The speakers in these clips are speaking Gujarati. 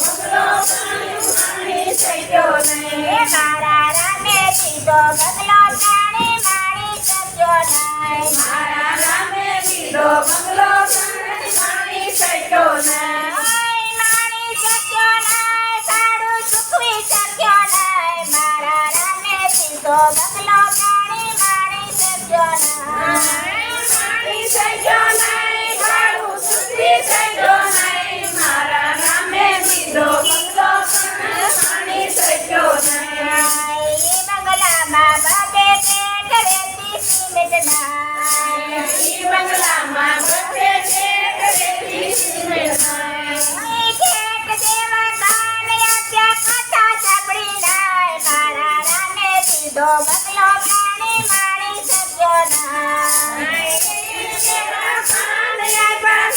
બંગલો માણી શક્યો નહીં. મારા રામે દીધો બંગલો પ્રાણી માણી શક્યો નહીં. મારા રામે દીધો બંગલો માણી શક્યો નહીં. માણી શક્યો નહીં, સાડું ચૂકવી શક્યો નહીં. મારા રામે દીધો બંગલો પ્રાણી માણી શક્યો નહીં. માણી શક્યો નહીં, ભાડું ચૂકવી શક્યો નહીં. મારા રામે દીધો બંગલો માણી શક્યો નહીં. ઈ બંગલામાં બધે પેટ રેતી સિમેન્ટના. ઈ બંગલામાં બધે પેટ રેતી સિમેન્ટના. ઈ ખેત જેવા કાન આપ્યા કથા સાંભળી નાય. મારા રામે દીધો બંગલો પ્રાણી માણી શક્યો નહીં.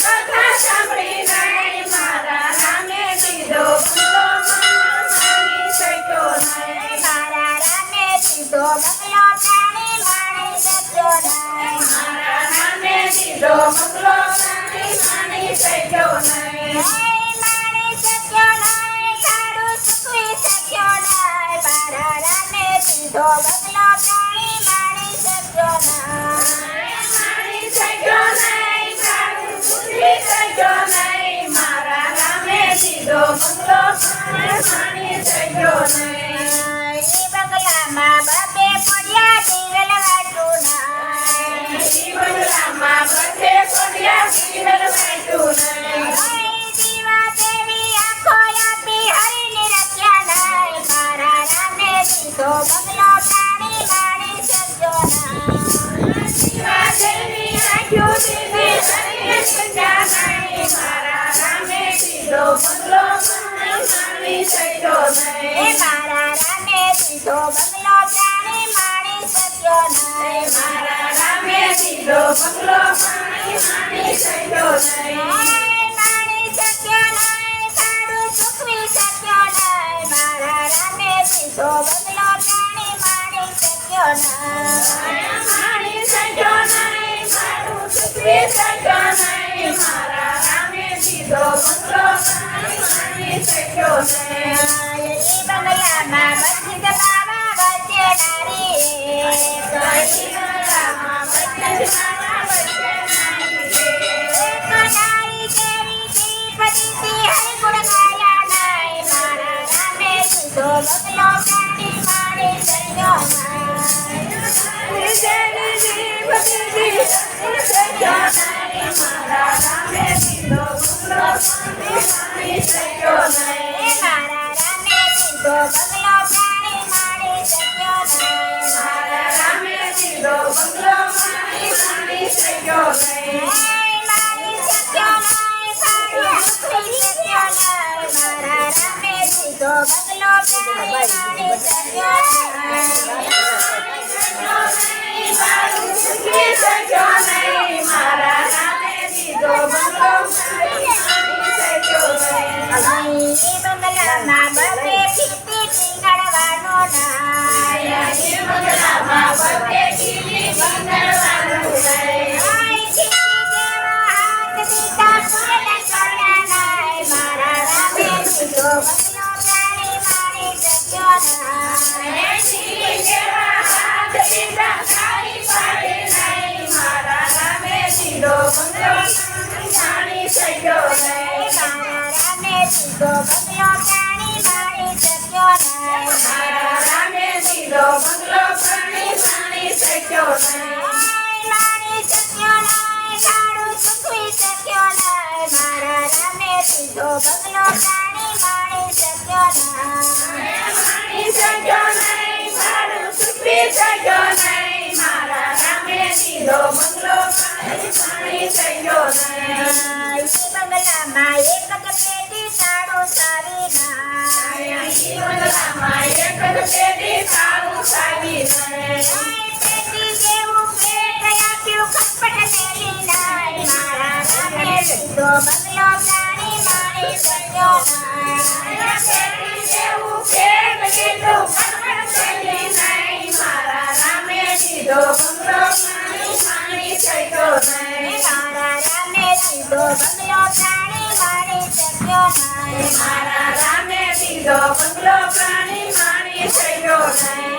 કથા સાંભળી નહીં. મારા રામે દીધો બંગલો માણી શક્યો નહીં. મારા રામે દીધો બંગલો પ્રાણી માણી શક્યો નહીં. મારા રામે દીધો બંગલો માણી શક્યો નહીં. માણી શક્યો નહીં, સાડું ચૂકવી શક્યો નહીં. મારા રામે દીધો બંગલો પ્રાણી માણી શક્યો નહીં. માણી શક્યો નહીં, ભાડું ચૂકવી શક્યો નહીં. મારા રામે દીધો બંગલો માણી શક્યો નહીં. ઈ બંગલામાં બબે પડ્યા દિવેલ વાટું નહીં. ઈ બંગલામાં બધે પડ્યા દિવેલ વાટું નહીં. દીવા દેવી આંખો આપી હરીને રખ્યા નહીં. મારા રામે દીધો બંગલો પ્રાણી માણી શક્યો નહીં. શિવા દેવી આંખો દીધી હરીને રખ્યા નહીં. મારા રામે દીધો બંગલો માણી શક્યો નહીં. મારા રામે દીધો બંગલો પ્રાણી માણી શક્યો નહીં. મારા રામે દીધો બંગલો માણી શક્યો નહીં. માણી શક્યો નહીં, સાડું ચૂકવી શક્યો નહીં. મારા રામે દીધો બંગલો પ્રાણી માણી શક્યો નહીં. માણી શક્યો નહીં, ભાડું ચૂકવી શક્યો નહીં. મારા રામે દીધો બંગલો માણી શક્યો નહીં. ઈ બંગલામાં બધી બાવા વચ્ચે નારી એક. ઈ બંગલામાં બધે મારા વચ્ચે નારી એક. નારી જેવી શ્રીપતિથી હરિગુણ ગાયા નહીં. મારા રામે દીધો બંગલો પ્રાણી માણી શક્યો નહીં. મારા રામે દીધો બંગલો માણી શક્યો નહીં. મારા રામે દીધો બંગલો પ્રાણી માણી શક્યો નહીં. મારા રામે દીધો બંગલો માણી શક્યો નહીં. માણી શક્યો નહીં, સાડું ચૂકવી શક્યો નહીં. મારા રામે દીધો બંગલો પ્રાણી માણી શક્યો નહીં. ભાડું ચૂકવી શક્યો નહીં. મારા રામે દીધો બંગલો માણી શક્યો નહીં. ઈ બંગલામાં બધે ખીતી ટીંગાડવાનો નહીં. ઈ બંગલામાં બધે ખીલી બંગડવાનું નહીં. ખીતી જેવા હાથ દીધા ફૂલે ચડ્યા નહીં. મારા રામે દીધો બંગલો પ્રાણી માણી શક્યો નહીં. ખીલી જેવા હાથ દીધા ખાલી પાડે નહીં. મારા રામે દીધો બંગલો માણી શક્યો નહીં. મારા રામે દીધો બંગલો પ્રાણી માણી શક્યો નહીં. મારા રામે દીધો બંગલો માણી શક્યો નહીં. માણી શક્યો નહીં, સાડું ચૂકવી શક્યો નહીં. મારા રામે દીધો બંગલો પ્રાણી માણી શક્યો નહીં. માણી શક્યો નહીં, ભાડું ચૂકવી શક્યો નહીં. મારા રામે દીધો બંગલો માણી શક્યો નહીં. ઈ બંગલામાં એક જ પેટી તાળું સાવી નાય. ઈ બંગલામાં એક જ પેટી તાળું સાવી નહીં. પેટી જેવું પેટ આપ્યું ખપટ મેલી નાય. મારા રામે દીધો બંગલો પ્રાણી માણી શક્યો નહીં. પેટી જેવું પેટ લીધું ખટખટ થયેલી નહીં. મારા રામે દીધો બંગલો માણી શક્યો નહીં. મારા રામે દીધો બંગલો પ્રાણી માણી શક્યો નહીં. મારા દીધો બંગલો પ્રાણી માણી શક્યો નહીં.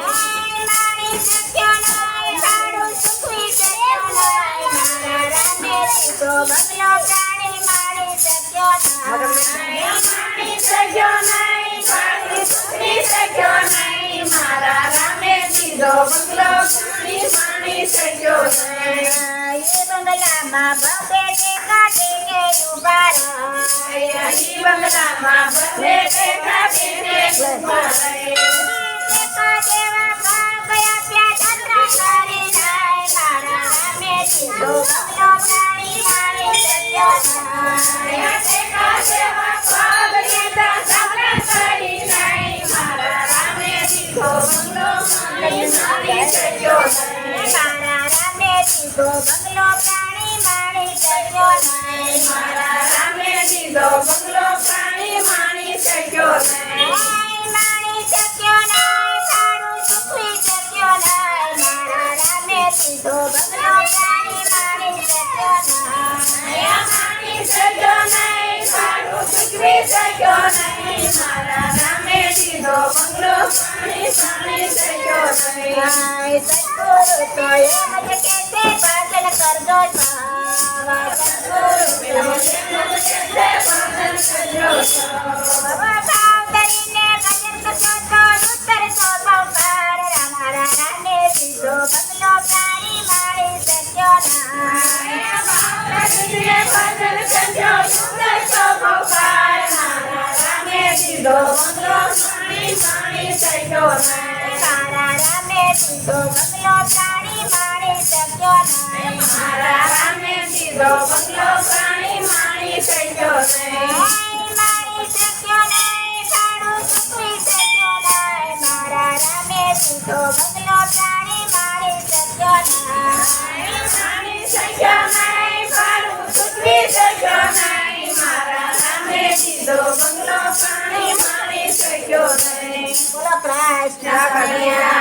માણી શક્યો નહીં, ભાડું ચૂકવી શક્યો નહીં. મારા રામે દીધો બંગલો પ્રાણી માણી શક્યો નહીં. માણી શક્યો નહીં, ભાડું ચૂકવી શક્યો નહીં. મારા રામે દીધો બંગલો પ્રાણી માણી શક્યો નહીં. એ બંગલામાં બહુ ટેકા ટેકે ઉભા રહે. ઈ બંગલામાં બધે ટેકા ટેકે ઊભા રહે. ટેકા દેવા બાપ આપ્યા જાત્રા કરી જાય. મારા રામે દીધો બંગલો પ્રાણી માણી શક્યો નહીં. ટેકા દેવા પગ લીધા જાત્રા કરી નહીં. મારા રામે દીધો બંગલો પ્રાણી માણી શક્યો નહીં. મારા રામે દીધો બંગલો પ્રાણી માણી શક્યો નહીં. મારા રામે દીધો બંગલો પ્રાણી માણી શક્યો નહીં. માણી શક્યો નહીં, ભાડું ચૂકવી શક્યો નહીં. મારા રામે દીધો બંગલો પ્રાણી માણી શક્યો નહીં. માણી શક્યો નહીં, ભાડું ચૂકવી શક્યો નહીં. મારા રામે દીધો બંગલો પ્રાણી માણી શક્યો નહીં. સદગુરુ તો એમ જ કહેશે, ભજન કરજો સવા. સદગુરુ ભાવ ધરીને ભજન કરશો તો ઉતરશો પંપાર. મારા રામે દીધો બંગલો પ્રાણી માણી શક્યો નહીં. મારા રામે દીધો બંગલો પ્રાણી માણી શક્યો નહીં. માણી શક્યો નહીં, ભાડું ચૂકવી શક્યો નહીં. મારા રામે દીધો બંગલો પ્રાણી માણી શક્યો નહીં. બોલો કૃષ્ણ કનૈયા